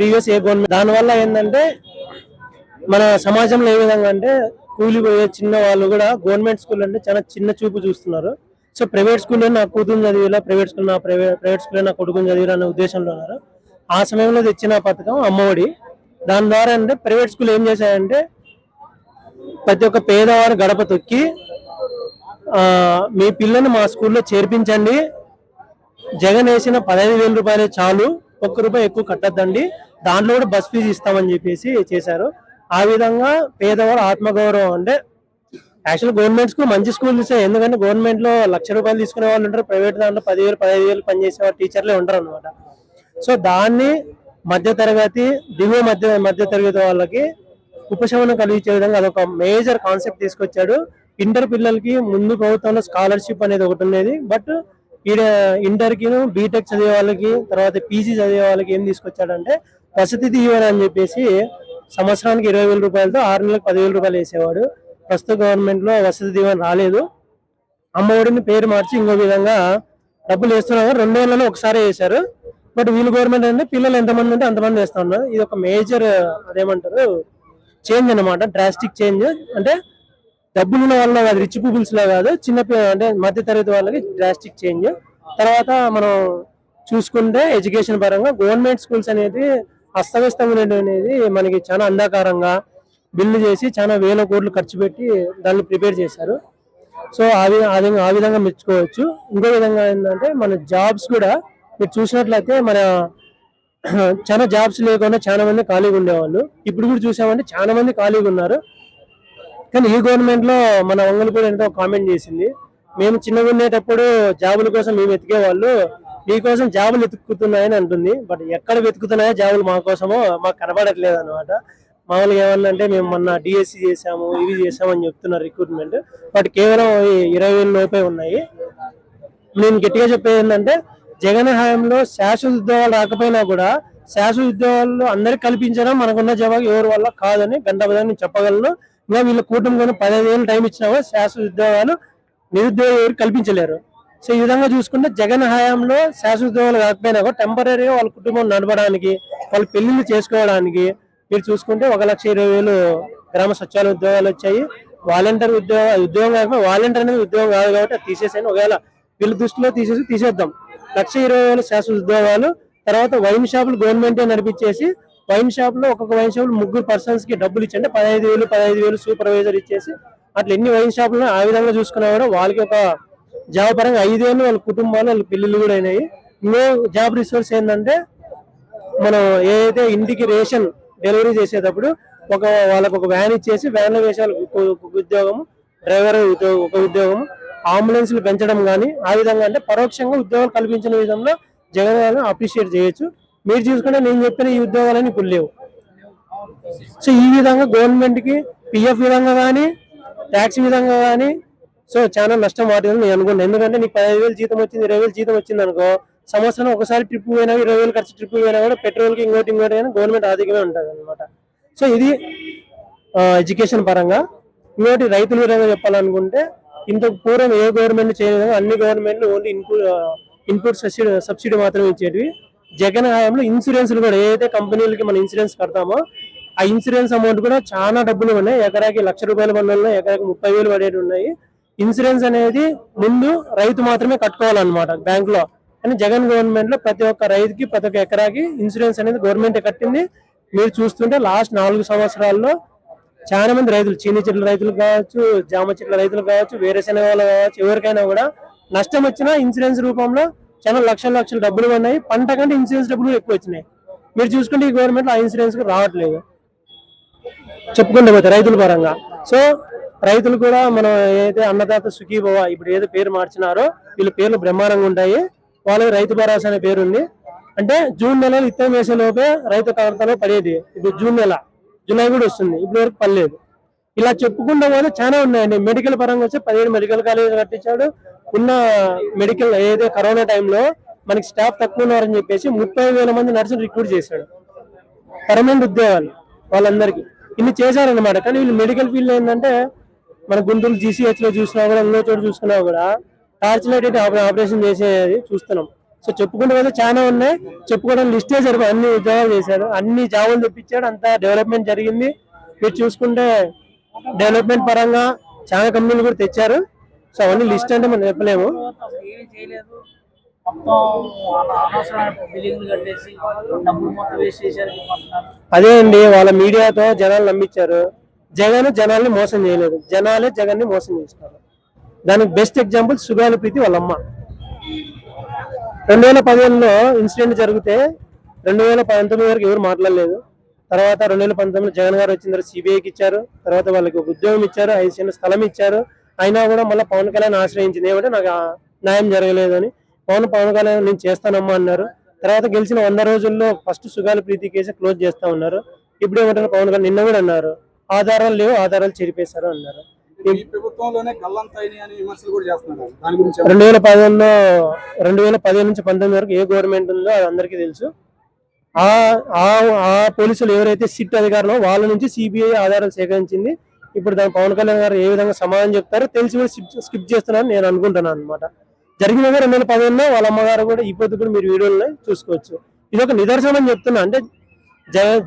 Previous ఏ government. దానివల్ల ఏంటంటే మన సమాజంలో ఏ విధంగా అంటే కూలిపోయే చిన్న వాళ్ళు కూడా గవర్నమెంట్ స్కూల్ అంటే చాలా చిన్న చూపు చూస్తున్నారు. సో ప్రైవేట్ స్కూల్లో నా కూతురు చదివిలా, ప్రైవేట్ స్కూల్లో నా కొడుకుని చదివిలా అనే ఉద్దేశంలో ఉన్నారు. ఆ సమయంలో తెచ్చిన పథకం అమ్మఒడి. దాని ద్వారా అంటే ప్రైవేట్ స్కూల్ ఏం చేశాయంటే ప్రతి ఒక్క పేదవారు గడప తొక్కి మీ పిల్లని మా స్కూల్లో చేర్పించండి, జగన్ వేసిన 15,000 రూపాయలే చాలు, ₹1 ఎక్కువ కట్టద్దండి, దాంట్లో కూడా బస్ ఫీజు ఇస్తామని చెప్పేసి చేశారు. ఆ విధంగా పేదవారు ఆత్మగౌరవం అంటే యాక్చువల్ గవర్నమెంట్ స్కూల్ మంచి స్కూల్ ఇస్తాయి. ఎందుకంటే గవర్నమెంట్ లో ₹1,00,000 తీసుకునే వాళ్ళు ఉంటారు, ప్రైవేట్ దాంట్లో 10,000 15,000 పనిచేసే టీచర్లే ఉంటారు అనమాట. సో దాన్ని మధ్యతరగతి దిగువ మధ్యతరగతి వాళ్ళకి ఉపశమనం కలిగించే విధంగా అదొక మేజర్ కాన్సెప్ట్ తీసుకొచ్చాడు. ఇంటర్ పిల్లలకి ముందు ప్రభుత్వంలో స్కాలర్షిప్ అనేది ఒకటి ఉండేది, బట్ ఇంటర్కి బీటెక్ చదివే వాళ్ళకి తర్వాత పీజీ చదివే వాళ్ళకి ఏం తీసుకొచ్చాడంటే వసతి దీవెన అని చెప్పేసి సంవత్సరానికి 20,000 రూపాయలతో 6 నెలలకు 10,000 రూపాయలు వేసేవాడు. ప్రస్తుత గవర్నమెంట్ లో వసతి దీవెన రాలేదు, అమ్మఒడిని పేరు మార్చి ఇంకో విధంగా డబ్బులు వేస్తున్నారు. 2 ఏళ్లలో ఒకసారి వేశారు. బట్ వీళ్ళు గవర్నమెంట్ అంటే పిల్లలు ఎంతమంది ఉంటే అంతమంది వేస్తా ఉన్నారు. ఇది ఒక మేజర్ అదేమంటారు చేంజ్ అనమాట, డ్రాస్టిక్ చేంజ్. అంటే డబ్బులు ఉన్న వాళ్ళ కాదు, రిచ్ పీపుల్స్ లో కాదు, అంటే మధ్య తరగతి వాళ్ళకి డ్రాస్టిక్ చేంజ్. తర్వాత మనం చూసుకుంటే ఎడ్యుకేషన్ పరంగా గవర్నమెంట్ స్కూల్స్ అనేది అస్తవ్యస్తం అనేది మనకి చాలా అంధకారంగా బిల్లు చేసి చాలా వేల కోట్లు ఖర్చు పెట్టి దాన్ని ప్రిపేర్ చేశారు. సో ఆ విధంగా మెచ్చుకోవచ్చు. ఇంకో విధంగా ఏంటంటే మన జాబ్స్ కూడా మీరు చూసినట్లయితే మన చాలా జాబ్స్ లేకుండా చాలా మంది ఖాళీగా ఉండేవాళ్ళు. ఇప్పుడు కూడా చూసామంటే చాలా మంది ఖాళీగా ఉన్నారు. కానీ ఈ గవర్నమెంట్ లో మన వంగలు కూడా ఎంతో కామెంట్ చేసింది, మేము చిన్నగా ఉండేటప్పుడు జాబుల కోసం మేము వెతికేవాళ్ళు, మీకోసం జాబులు వెతుకుతున్నాయని అంటుంది. బట్ ఎక్కడ వెతుకుతున్నాయో జాబులు మా కోసమో మాకు కనబడట్లేదు అనమాట. మామూలుగా ఏమన్నంటే మేము మొన్న డిఎస్సి చేసాము ఇవి చేసాము అని చెప్తున్నారు రిక్రూట్మెంట్, బట్ కేవలం 20,000 లోపే ఉన్నాయి. నేను గట్టిగా చెప్పేది ఏంటంటే జగన్ హయాంలో శాశ్వత ఉద్యోగాలు రాకపోయినా కూడా శాశ్వత ఉద్యోగాలు అందరికి కల్పించడం మనకున్న జవాబు ఎవరి వల్ల కాదని గంటపదంగా నేను చెప్పగలను. ఇంకా వీళ్ళ కూటమిలో 15 ఏళ్ళు టైం ఇచ్చినా కూడా శాశ్వత ఉద్యోగాలు నిరుద్యోగ ఎవరు కల్పించలేరు. సో ఈ విధంగా చూసుకుంటే జగన్ హయాంలో శాశ్వత ఉద్యోగాలు కాకపోయినా కూడా టెంపరీగా వాళ్ళ కుటుంబం నడపడానికి వాళ్ళ పెళ్లిళ్ళు చేసుకోవడానికి మీరు చూసుకుంటే 1,20,000 గ్రామ సచివాలయ ఉద్యోగాలు వచ్చాయి. వాలంటీర్ ఉద్యోగం కాకపోతే వాలంటీర్ అనేది ఉద్యోగం కాదు కాబట్టి అది తీసేసాను. ఒకవేళ వీళ్ళ దృష్టిలో తీసేద్దాం, 1,20,000 శాశ్వత ఉద్యోగాలు. తర్వాత వైన్ షాపులు గవర్నమెంటే నడిపించేసి వైన్ షాప్ లో ఒక్కొక్క వైన్ షాప్ 3 పర్సన్స్ కి డబ్బులు ఇచ్చంటే 15,000 సూపర్వైజర్ ఇచ్చేసి అట్లా ఎన్ని వైన్ షాపులు ఆ విధంగా చూసుకున్నా కూడా వాళ్ళకి ఒక జాబ్ పరంగా 5 ఏళ్ళు వాళ్ళ కుటుంబాలు వాళ్ళ పెళ్లిళ్ళు కూడా అయినాయి. ఇంకో జాబ్ రిసోర్స్ ఏంటంటే మనం ఏదైతే ఇంటికి రేషన్ డెలివరీ చేసేటప్పుడు వాళ్ళకు ఒక వ్యాన్ ఇచ్చేసి వ్యాన్ లో వేసే ఒక ఉద్యోగం, డ్రైవర్ ఒక ఉద్యోగం, అంబులెన్స్లు పెంచడం కానీ ఆ విధంగా అంటే పరోక్షంగా ఉద్యోగాలు కల్పించిన విధంలో జగన్ గారిని అప్రిషియేట్ చేయొచ్చు. మీరు చూసుకుంటే నేను చెప్పిన ఈ ఉద్యోగాలని ఇప్పుడు లేవు. సో ఈ విధంగా గవర్నమెంట్ కి పిఎఫ్ విధంగా కానీ ట్యాక్స్ విధంగా కానీ సో చాలా నష్టం వాటిని నేను అనుకున్నాను. ఎందుకంటే నీకు 15,000 జీతం వచ్చింది, 20,000 జీతం వచ్చింది అనుకో, సంవత్సరం ఒకసారి ట్రిప్ పోయినా 20,000 ఖర్చు ట్రిప్ పోయినా కూడా పెట్రోల్ కి ఇంకోటి కానీ గవర్నమెంట్ ఆర్థికమే ఉంటుంది అనమాట. సో ఇది ఎడ్యుకేషన్ పరంగా. ఇంకోటి రైతుల విధంగా చెప్పాలనుకుంటే ఇంతకు పూర్వం ఏ గవర్నమెంట్ చేయలేదు, అన్ని గవర్నమెంట్లు ఓన్లీ ఇన్పుట్ సబ్సిడీ మాత్రమే ఇచ్చేటివి. జగన్ హయాంలో ఇన్సూరెన్స్లు కూడా ఏదైతే కంపెనీలకి మనం ఇన్సూరెన్స్ కడతామో ఆ ఇన్సూరెన్స్ అమౌంట్ కూడా చాలా డబ్బులు ఉన్నాయి. ఎకరాకి ₹1,00,000 పన్నులు, ఎకరాకి 30,000 పడేవి ఉన్నాయి. ఇన్సూరెన్స్ అనేది ముందు రైతు మాత్రమే కట్టుకోవాలన్నమాట బ్యాంక్ లో. కానీ జగన్ గవర్నమెంట్ లో ప్రతి ఒక్క రైతుకి ప్రతి ఒక్క ఎకరాకి ఇన్సూరెన్స్ అనేది గవర్నమెంట్ కట్టింది. మీరు చూస్తుంటే లాస్ట్ 4 సంవత్సరాల్లో చాలా మంది రైతులు, చీనీ చెట్ల రైతులు కావచ్చు, జామ చెట్ల రైతులు కావచ్చు, వేరుశెనగ వాళ్ళు కావచ్చు, ఎవరికైనా కూడా నష్టం వచ్చినా ఇన్సూరెన్స్ రూపంలో చాలా లక్షల డబ్బులు ఉన్నాయి. పంట కంటే ఇన్సూరెన్స్ డబ్బులు ఎక్కువ వచ్చినాయి. మీరు చూసుకుంటే ఈ గవర్నమెంట్ ఆ ఇన్సూరెన్స్ రావట్లేదు చెప్పుకుంటే పోతే రైతుల పరంగా. సో రైతులు కూడా మనం ఏదైతే అన్నదాత సుఖీభవ ఇప్పుడు ఏదో పేరు మార్చినారో వీళ్ళ పేర్లు బ్రహ్మాండంగా ఉంటాయి. వాళ్ళకి రైతు భరోసా అనే పేరు ఉంది. అంటే జూన్ నెలలో విత్తనం వేసే లోపే రైతు ఖాతాలో పడేది. ఇప్పుడు జూన్ నెల, జూలై కూడా వస్తుంది, ఇప్పుడు వరకు పడలేదు. ఇలా చెప్పుకుంటే పోతే చాలా ఉన్నాయండి. మెడికల్ పరంగా వచ్చి 17 మెడికల్ కాలేజీలు కట్టించాడు. ఉన్న మెడికల్ ఏదైతే కరోనా టైంలో మనకి స్టాఫ్ తక్కువ ఉన్నారని చెప్పేసి 30,000 మంది నర్సులు రిక్రూట్ చేశాడు, పర్మనెంట్ ఉద్యోగాలు వాళ్ళందరికీ. ఇన్ని చేశారనమాట. కానీ వీళ్ళు మెడికల్ ఫీల్డ్ ఏంటంటే మన గుంటూరు GCH లో చూసినా కూడా ఇంకో చోటు చూసుకున్నా కూడా టార్చ్ లైట్ అయితే ఆపరేషన్ చేసేది చూస్తున్నాం. సో చెప్పుకుంటే కదా చాలా ఉన్నాయి, చెప్పుకోవడం లిస్టే సరిపోయి అన్ని ఉద్యోగాలు చేశాడు, అన్ని జాబులు తెప్పించాడు, అంతా డెవలప్మెంట్ జరిగింది. మీరు చూసుకుంటే డెవలప్మెంట్ పరంగా చాలా కంపెనీలు కూడా తెచ్చారు. సో అవన్నీ లిస్ట్ అంటే మనం చెప్పలేము. ఏం చేయలేదు, మొత్తం అనవసరమైన బిల్డింగ్లు కట్టేసి డబ్బులు మొత్తం వేస్ట్ చేశారు అనుకుంటున్నారు. అదే అండి, వాళ్ళ మీడియాతో జనాలు నమ్మించారు. జగన్ జనాల్ని మోసం చేయలేదు, జనాలే జగన్ని మోసం చేస్తున్నారు. దానికి బెస్ట్ ఎగ్జాంపుల్ సుగాలి ప్రీతి వాళ్ళ అమ్మ. 2015లో ఇన్సిడెంట్ జరిగితే 2019 వరకు ఎవరు మాట్లాడలేదు. తర్వాత 2019లో జగన్ గారు వచ్చిన తర్వాత సిబిఐకి ఇచ్చారు, తర్వాత వాళ్ళకి ఒక ఉద్యోగం ఇచ్చారు, 5 సెంట్ల స్థలం ఇచ్చారు. అయినా కూడా మళ్ళీ పవన్ కళ్యాణ్ ఆశ్రయించింది ఏమంటే నాకు న్యాయం జరగలేదు అని. పవన్ కళ్యాణ్ నేను చేస్తానమ్మా అన్నారు. తర్వాత గెలిచిన 100 రోజుల్లో ఫస్ట్ సుగాలి ప్రీతి కేసు క్లోజ్ చేస్తా ఉన్నారు. ఇప్పుడు ఏమంటారు పవన్ కళ్యాణ్ నిన్న కూడా అన్నారు ఆధారాలు లేవు, ఆధారాలు చెరిపేశారు అన్నారు. 2015 నుంచి 19 వరకు ఏ గవర్నమెంట్ ఉందో అది అందరికీ తెలుసు. ఆ పోలీసులు ఎవరైతే సిట్ అధికారులు వాళ్ళ నుంచి సిబిఐ ఆధారాలు సేకరించింది. ఇప్పుడు దాని పవన్ కళ్యాణ్ గారు ఏ విధంగా సమాధానం చెప్తారో తెలిసి కూడా స్కిప్ చేస్తున్నారని నేను అనుకుంటున్నాను అనమాట. జరిగినది 2015లో వాళ్ళ అమ్మగారు కూడా ఈ పొద్దు కూడా మీరు వీడియోలో చూసుకోవచ్చు. ఇది ఒక నిదర్శనం చెప్తున్నా. అంటే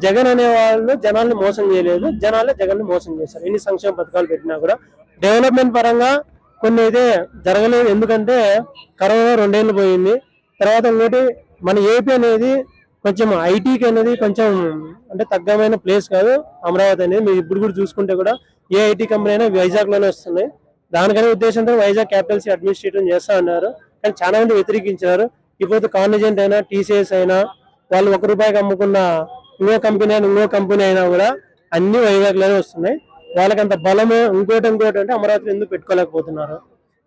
జగన్ అనే వాళ్ళు జనాల్ని మోసం చేయలేదు, జనాలే జగన్ ని మోసం చేశారు. ఎన్ని సంక్షేమ పథకాలు పెట్టినా కూడా డెవలప్మెంట్ పరంగా కొన్ని అయితే జరగలేదు. ఎందుకంటే కరోనా 2 ఏళ్ళు పోయింది. తర్వాత ఇంకోటి మన ఏపీ అనేది కొంచెం ఐటీకి అనేది కొంచెం అంటే తగ్గమైన ప్లేస్ కాదు అమరావతి అనేది. మీరు ఇప్పుడు కూడా చూసుకుంటే కూడా ఏ ఐటీ కంపెనీ అయినా వైజాగ్ లోనే వస్తున్నాయి. దానికనే ఉద్దేశంతో వైజాగ్ క్యాపిటల్స్ అడ్మినిస్ట్రేటివ్ చేస్తా ఉన్నారు, కానీ చాలా మంది వ్యతిరేకించారు. ఇప్పుడు కాగ్నిజెంట్ అయినా టీసీఎస్ అయినా వాళ్ళు ₹1 అమ్ముకున్న ఇంకో కంపెనీ అయినా కూడా అన్ని వైజాగ్ లోనే వస్తున్నాయి. వాళ్ళకి అంత బలమే. ఇంకోటి అంటే అమరావతిని ఎందుకు పెట్టుకోలేకపోతున్నారు?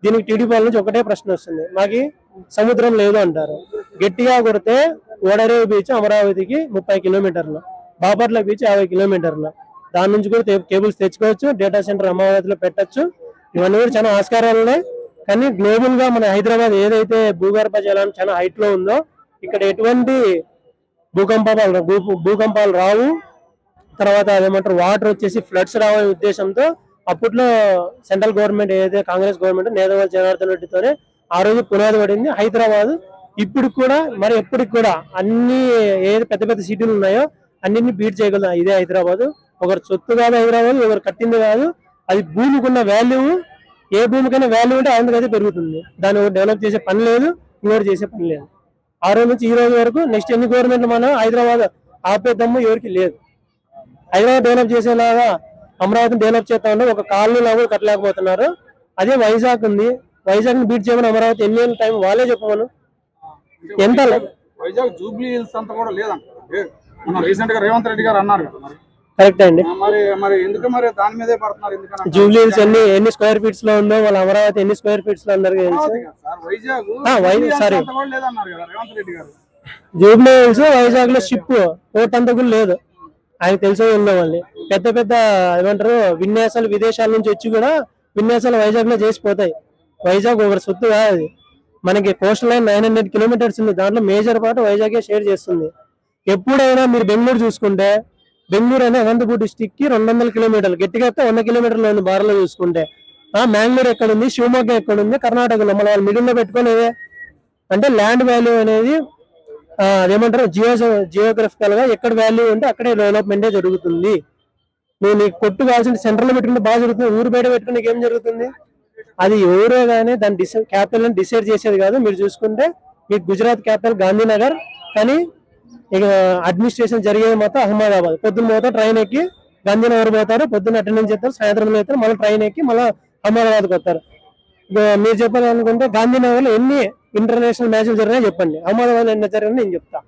దీనికి టీడీపీ వాళ్ళ నుంచి ఒకటే ప్రశ్న వస్తుంది, మాకి సముద్రం లేదు అంటారు. గట్టిగా కొడితే ఓడరేవు బీచ్ అమరావతికి 30 కిలోమీటర్లు, బాపట్ల బీచ్ 50 కిలోమీటర్లు. దాని నుంచి కూడా కేబుల్స్ తెచ్చుకోవచ్చు, డేటా సెంటర్ అమరావతిలో పెట్టచ్చు. ఇవన్నీ కూడా చాలా ఆస్కారాలు ఉన్నాయి. కానీ గ్లోబల్ గా మన హైదరాబాద్ ఏదైతే భూగర్భ జలాన్ని చాలా హైట్ లో ఉందో ఇక్కడ ఎటువంటి భూకంపాలు రావు. తర్వాత అదేమంటారు వాటర్ వచ్చేసి ఫ్లడ్స్ రావనే ఉద్దేశంతో అప్పట్లో సెంట్రల్ గవర్నమెంట్ ఏదైతే కాంగ్రెస్ గవర్నమెంట్ నేదవల్ జనార్దన్ రెడ్డితోనే ఆ రోజు పునాది పడింది. హైదరాబాద్ ఇప్పుడు కూడా మరి ఎప్పటికి కూడా అన్ని ఏది పెద్ద పెద్ద సిటీలు ఉన్నాయో అన్నింటినీ బీట్ చేయగలదు ఇదే హైదరాబాద్. ఒకరు సొత్తు కాదు హైదరాబాద్, ఒకరు కట్టింది కాదు. అది భూమికి ఉన్న వాల్యూ, ఏ భూమికైనా వాల్యూ ఉంటే అందుకైతే పెరుగుతుంది. దాన్ని డెవలప్ చేసే పని లేదు, ఇంకోటి చేసే పని లేదు. ఆ రోజు నుంచి ఈ రోజు వరకు నెక్స్ట్ ఎన్ని గవర్నమెంట్లు మనం హైదరాబాద్ ఆపేద్దాము ఎవరికి లేదు. హైదరాబాద్ డెవలప్ చేసేలాగా అమరావతిని డెవలప్ చేస్తా ఉంటే ఒక కాలనీలో కూడా కట్టలేకపోతున్నారు. అదే వైజాగ్ ఉంది, వైజాగ్ ని బీట్ చేయమని అమరావతి ఎన్ని ఏళ్ళ టైం వాళ్ళే చెప్పమను. ఎంత వైజాగ్ జూబ్లీ హిల్స్ అంతా కూడా లేదంట, రీసెంట్ గా రేవంత్ రెడ్డి గారు అన్నారు. కరెక్ట్ అండి. మరి ఎందుకు మరి దాని మీదే పడుతున్నారు? జూబ్లీ హిల్స్ ఎన్ని స్క్వేర్ ఫీట్స్ లో ఉందో, వాళ్ళ అమరావతి ఎన్ని స్క్వేర్ ఫీట్స్ లో అందరికీ తెలుసు. జూబ్లీ హిల్స్ వైజాగ్ లో షిప్ పోర్ట్ అంతా కూడా లేదు, ఆయన తెలిసే ఉండే వాళ్ళు. పెద్ద పెద్ద ఏమంటారు విన్యాసాలు విదేశాల నుంచి వచ్చి కూడా విన్యాసాలు వైజాగ్ లో చేసిపోతాయి. వైజాగ్ ఒకరి సొత్తు కాదు. మనకి కోస్టల్ లైన్ 900 కిలోమీటర్స్ ఉంది, దాంట్లో మేజర్ పార్ట్ వైజాగే షేర్ చేస్తుంది. ఎప్పుడైనా మీరు బెంగళూరు చూసుకుంటే, బెంగళూరు అనే అనంతపూర్ డిస్టిక్ కి 200 కిలోమీటర్లు, గట్టిగా 100 కిలోమీటర్లు ఉంది బార్లో చూసుకుంటే. మ్యాంగ్లూర్ ఎక్కడుంది, శివమొగ్గ ఎక్కడుంది, కర్ణాటకలో. మన వాళ్ళు మిడిల్ లో పెట్టుకునేదే. అంటే ల్యాండ్ వాల్యూ అనేది అదేమంటారు జియోగ్రఫికల్ గా ఎక్కడ వాల్యూ ఉంటే అక్కడే డెవలప్మెంటే జరుగుతుంది. నువ్వు నీకు కొట్టు కావాల్సిన సెంటర్ లో పెట్టుకుంటే బాగా జరుగుతుంది, ఊరు బయట పెట్టుకుని ఏం జరుగుతుంది? అది ఎవరో కానీ దాని క్యాపిటల్ అని డిసైడ్ చేసేది కాదు. మీరు చూసుకుంటే మీకు గుజరాత్ క్యాపిటల్ గాంధీనగర్, కానీ ఇక అడ్మినిస్ట్రేషన్ జరిగేది మొత్తం అహ్మదాబాద్. పొద్దున్న పోతారు ట్రైన్ ఎక్కి గాంధీనగర్ పోతారు, పొద్దున్న అటెండెన్స్ చేస్తారు, సాయంత్రం వెళ్తారు, మళ్ళీ ట్రైన్ ఎక్కి మళ్ళీ అహ్మదాబాద్కి వస్తారు. మీరు చెప్పాలనుకుంటే గాంధీనగర్ లో ఎన్ని ఇంటర్నేషనల్ మ్యాచ్లు జరిగినా చెప్పండి, అహ్మదాబాద్ ఎన్ని జరిగినా నేను చెప్తా.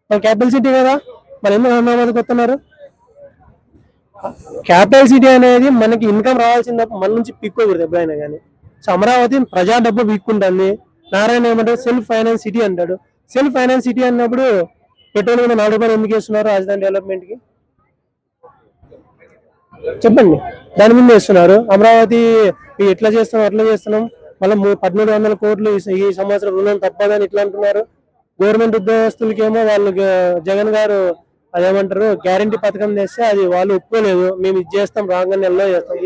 మన క్యాపిటల్ సిటీ కదా, మరి ఎందుకు అహ్మదాబాద్కి వస్తున్నారు? క్యాపిటల్ సిటీ అనేది మనకి ఇన్కమ్ రావాల్సింది తప్ప మన నుంచి పీక్కోకూడదు ఎప్పుడైనా కానీ. సో అమరావతి ప్రజా డబ్బు పీక్కుంటుంది. నారాయణ ఏమంటారు సెల్ఫ్ ఫైనాన్స్ సిటీ అంటాడు. సెల్ఫ్ ఫైనాన్స్ సిటీ అన్నప్పుడు పెట్రోల్ మీద ₹4 ఎందుకు వేస్తున్నారు రాజధాని డెవలప్మెంట్ కి? చెప్పండి. దాని మీద వేస్తున్నారు. అమరావతి ఎట్లా చేస్తున్నాం అట్లా చేస్తున్నాం, మళ్ళీ 1,300 కోట్లు ఈ సంవత్సరం రుణం తప్పదని ఇట్లా అంటున్నారు. గవర్నమెంట్ ఉద్యోగస్తులకేమో వాళ్ళు జగన్ గారు అదేమంటారు గ్యారంటీ పథకం తెస్తే అది వాళ్ళు ఒప్పుకోలేదు, మేము ఇది చేస్తాం రాగానే నెలలో చేస్తాం.